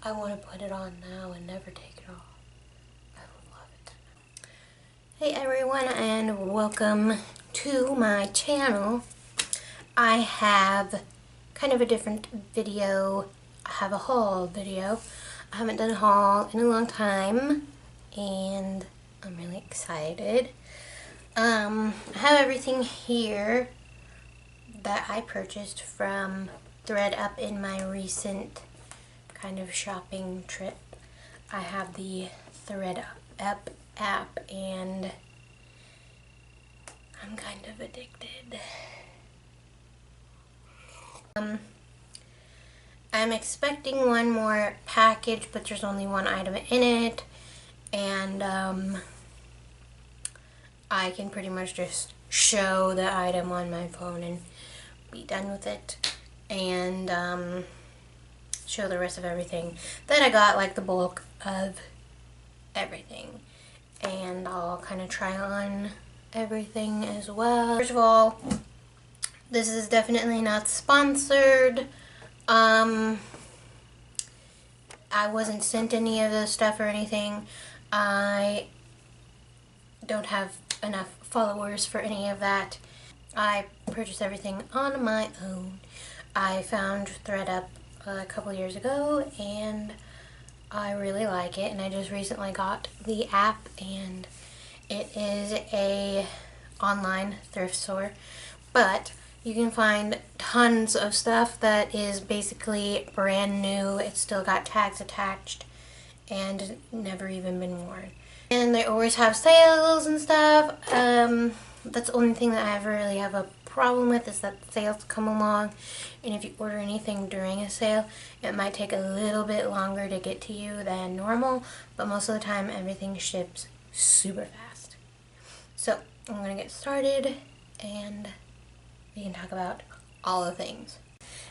I want to put it on now and never take it off. I would love it. Hey everyone, and welcome to my channel. I have kind of a different video. I have a haul video. I haven't done a haul in a long time and I'm really excited. I have everything here that I purchased from ThredUp in my recent kind of shopping trip. I have the ThredUp app and I'm kind of addicted. I'm expecting one more package, but there's only one item in it, and I can pretty much just show the item on my phone and be done with it, and show the rest of everything that I got, like the bulk of everything, and I'll kind of try on everything as well. First of all, this is definitely not sponsored. I wasn't sent any of this stuff or anything. I don't have enough followers for any of that. I purchased everything on my own. I found ThredUp a couple years ago and I really like it, and I just recently got the app, and it is a online thrift store, but you can find tons of stuff that is basically brand new. It's still got tags attached and never even been worn. And they always have sales and stuff. That's the only thing that I ever really have a problem with, is that sales come along, and if you order anything during a sale, it might take a little bit longer to get to you than normal, but most of the time everything ships super fast. So I'm gonna get started and we can talk about all the things.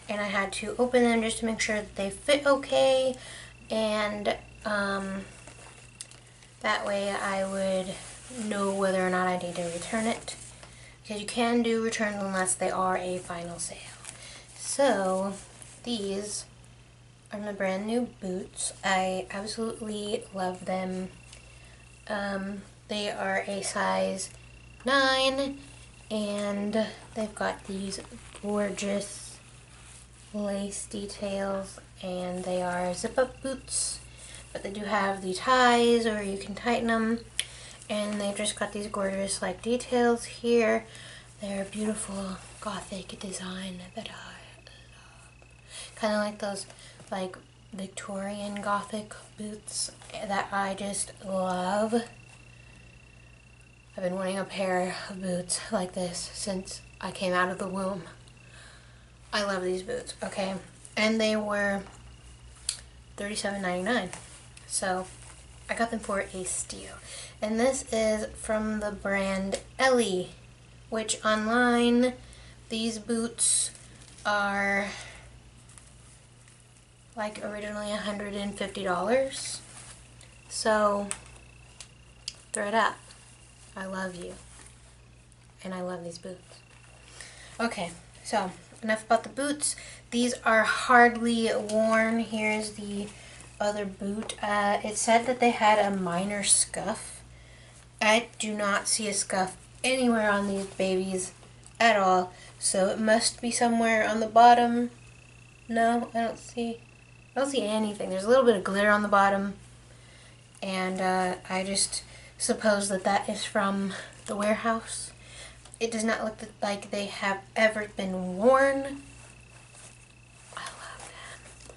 And I had to open them just to make sure that they fit okay, and that way I would know whether or not I need to return it, because you can do returns unless they are a final sale. So these are my brand new boots. I absolutely love them. They are a size 9, and they've got these gorgeous lace details, and they are zip-up boots, but they do have the ties, or you can tighten them, and they've just got these gorgeous like details here. They're a beautiful gothic design that I love. Kind of like those like Victorian gothic boots that I just love. I've been wanting a pair of boots like this since I came out of the womb. I love these boots, okay? And they were $37.99. So I got them for a steal. And this is from the brand Ellie, which online these boots are like originally $150. So ThredUp, I love you, and I love these boots. Okay, so enough about the boots. These are hardly worn. Here's the other boot. It said that they had a minor scuff. I do not see a scuff anywhere on these babies at all, so it must be somewhere on the bottom. No, I don't see anything. There's a little bit of glitter on the bottom, and I just suppose that that is from the warehouse. It does not look like they have ever been worn. I love them.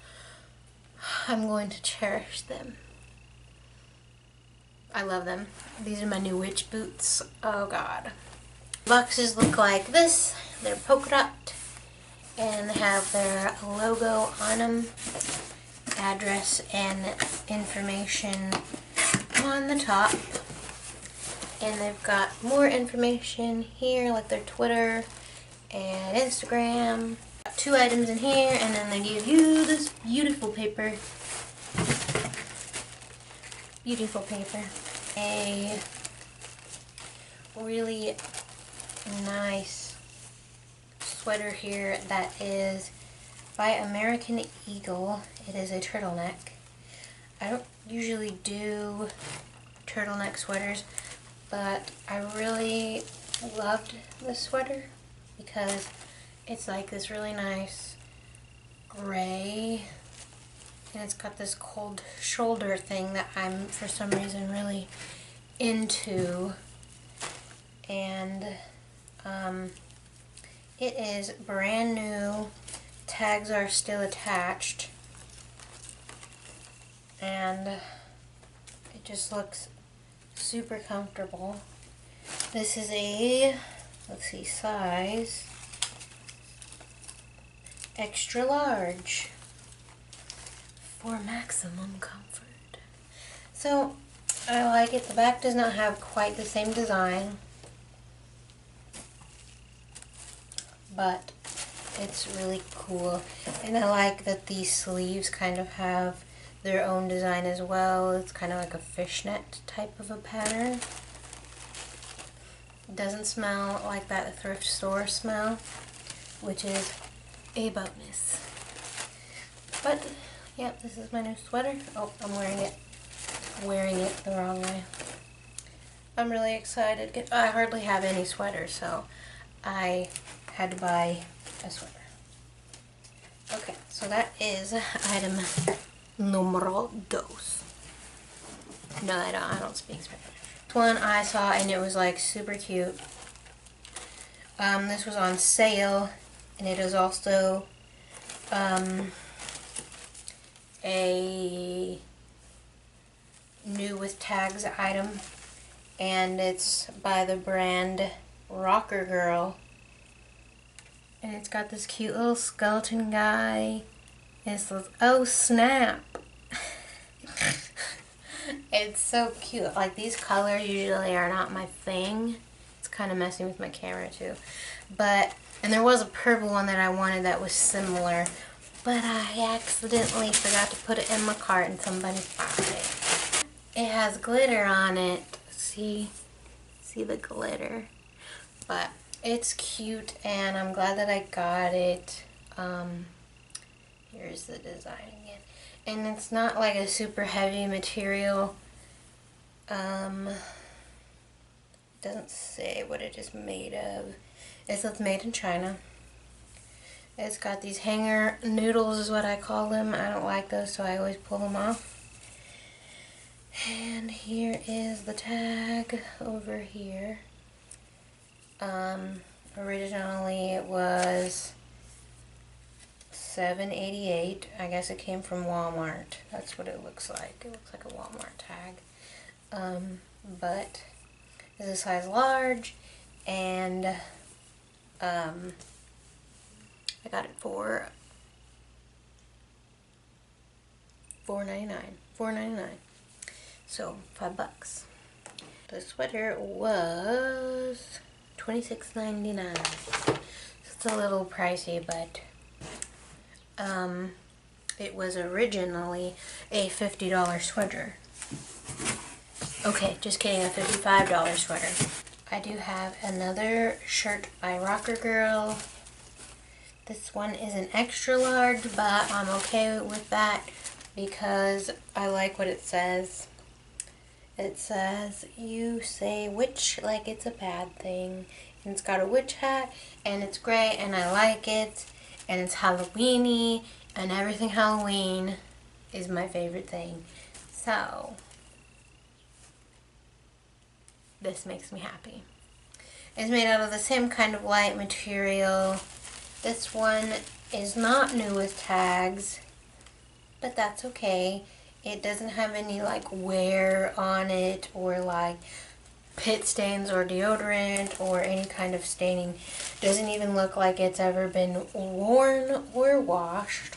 I'm going to cherish them. I love them. These are my new witch boots. Oh god. Boxes look like this. They're polka dot, and they have their logo on them, address and information on the top. And they've got more information here, like their Twitter and Instagram. Got 2 items in here, and then they give you this beautiful paper. Beautiful paper. A really nice sweater here that is by American Eagle. It is a turtleneck. I don't usually do turtleneck sweaters, but I really loved this sweater because it's like this really nice gray, and it's got this cold shoulder thing that I'm for some reason really into, and it is brand new. Tags are still attached, and it just looks super comfortable. This is a, let's see, size extra large for maximum comfort. So I like it. The back does not have quite the same design, but it's really cool. And I like that these sleeves kind of have their own design as well. It's kind of like a fishnet type of a pattern. It doesn't smell like that thrift store smell, which is a bonus. But yeah, this is my new sweater. Oh, I'm wearing it the wrong way. I'm really excited. I hardly have any sweaters, so I had to buy a sweater. Okay, so that is item numero dos. No, I don't speak Spanish. This one I saw and it was like super cute. This was on sale, and it is also a new with tags item, and it's by the brand Rocker Girl. And it's got this cute little skeleton guy. And it says, "Oh snap." It's so cute. Like, these colors usually are not my thing. It's kind of messing with my camera too. But, and there was a purple one that I wanted that was similar, but I accidentally forgot to put it in my cart and somebody found it. It has glitter on it. See the glitter. But it's cute, and I'm glad that I got it. Here's the design again. And it's not like a super heavy material. It doesn't say what it is made of. It says made in China. It's got these hanger noodles is what I call them. I don't like those, so I always pull them off. And here is the tag over here. Originally it was $7.88. I guess it came from Walmart. That's what it looks like. It looks like a Walmart tag. But it's a size large, and I got it for $4.99. So $5. The sweater was $26.99. It's a little pricey, but it was originally a $50 sweater. Okay, just kidding, a $55 sweater. I do have another shirt by Rocker Girl. This one is an extra large, but I'm okay with that because I like what it says. It says, "You say witch like it's a bad thing." And it's got a witch hat, and it's gray, and I like it. And it's Halloween-y, and everything Halloween is my favorite thing. So this makes me happy. It's made out of the same kind of light material. This one is not new with tags, but that's okay. It doesn't have any like wear on it, or like pit stains or deodorant or any kind of staining. Doesn't even look like it's ever been worn or washed,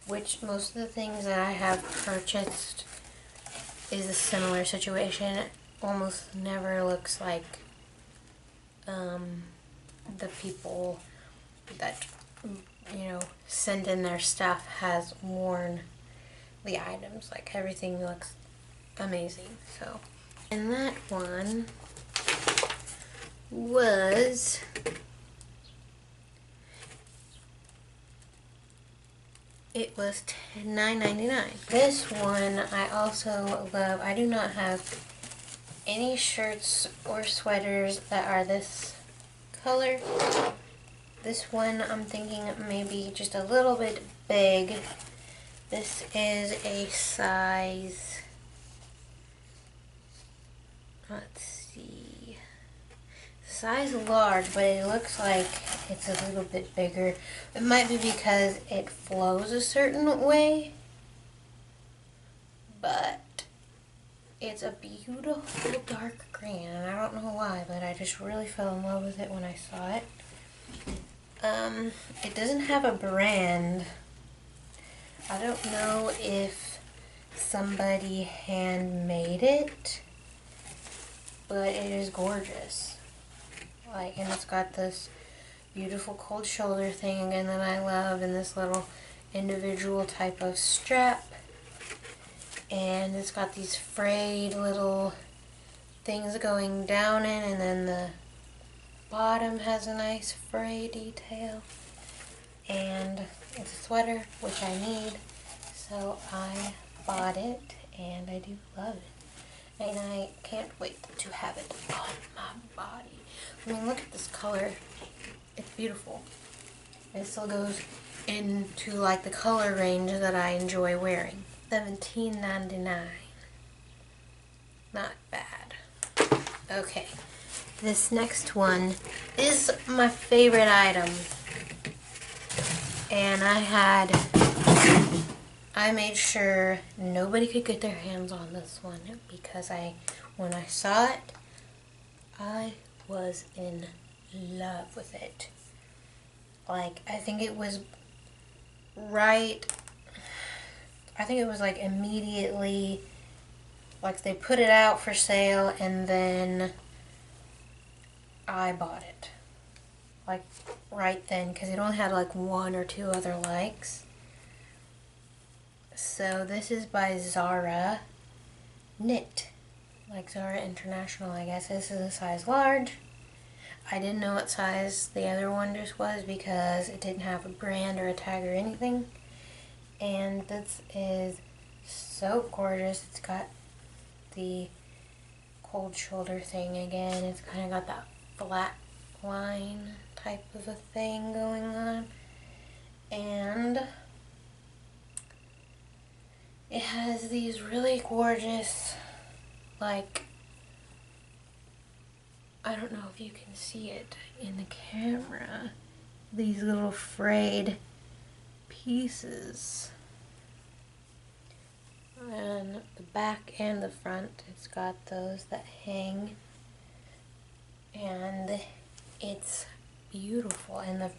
which most of the things that I have purchased is a similar situation. It almost never looks like the people that, you know, send in their stuff has worn the items. Like, everything looks amazing. So, and that one was it was $9.99. This one I also love. I do not have any shirts or sweaters that are this color. This one I'm thinking maybe just a little bit big. This is a size, let's see, size large, but it looks like it's a little bit bigger. It might be because it flows a certain way, but it's a beautiful dark green, and I don't know why, but I just really fell in love with it when I saw it. It doesn't have a brand. I don't know if somebody handmade it, but it is gorgeous. Like, and it's got this beautiful cold shoulder thing again that I love, and this little individual type of strap. And it's got these frayed little things going down in, and then the bottom has a nice fray detail. And it's a sweater, which I need, so I bought it, and I do love it. And I can't wait to have it on my body. I mean, look at this color. It's beautiful. It still goes into like the color range that I enjoy wearing. $17.99. Not bad. Okay. This next one is my favorite item. And I made sure nobody could get their hands on this one because when I saw it, I was in love with it. Like, I think it was like immediately, like they put it out for sale and then I bought it. Like right then, because it only had like 1 or 2 other likes. So this is by Zara Knit, like Zara International, I guess. This is a size large. I didn't know what size the other one just was because it didn't have a brand or a tag or anything. And this is so gorgeous. It's got the cold shoulder thing again. It's kind of got that flat line type of a thing going on. And it has these really gorgeous, like, I don't know if you can see it in the camera, these little frayed pieces. And the back and the front, it's got those that hang. And it's beautiful. And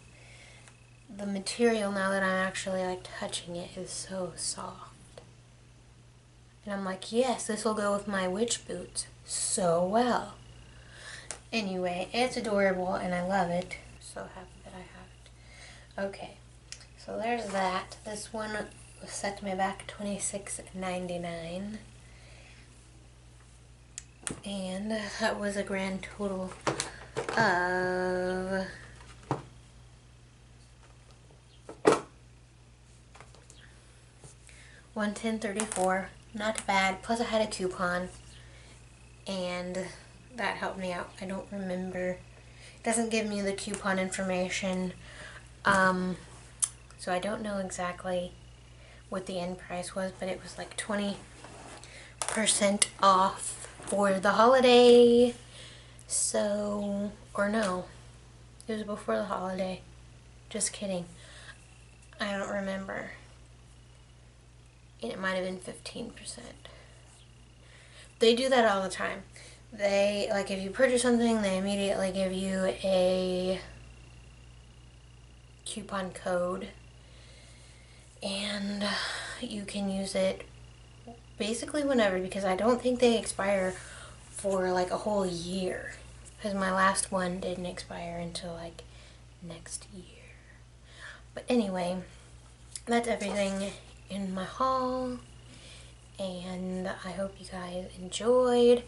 the material, now that I'm actually like touching it, is so soft. And I'm like, yes, this will go with my witch boots so well. Anyway, it's adorable and I love it. So happy that I have it. Okay, so there's that. This one was set me back $26.99. And that was a grand total of $110.34. Not bad. Plus I had a coupon, and that helped me out. I don't remember. It doesn't give me the coupon information, so I don't know exactly what the end price was, but it was like 20% off for the holiday. So, or no, it was before the holiday. Just kidding. I don't remember. It might have been 15%. They do that all the time. They, like, if you purchase something, they immediately give you a coupon code, and you can use it basically whenever, because I don't think they expire for like a whole year, because my last one didn't expire until like next year. But anyway, that's everything in my haul, and I hope you guys enjoyed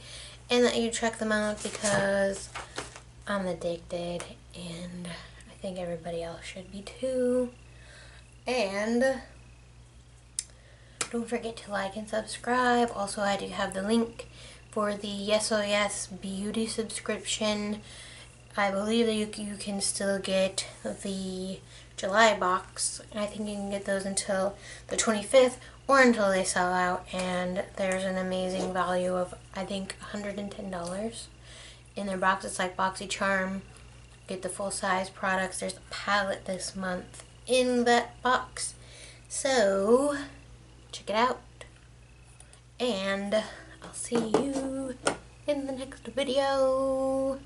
and that you check them out, because I'm addicted and I think everybody else should be too. And Don't forget to like and subscribe. Also, I do have the link for the YesOhYas beauty subscription. I believe that you can still get the July box. I think you can get those until the 25th or until they sell out. And there's an amazing value of, I think, $110 in their box. It's like BoxyCharm. Get the full size products. There's a palette this month in that box. So, check it out. And I'll see you in the next video.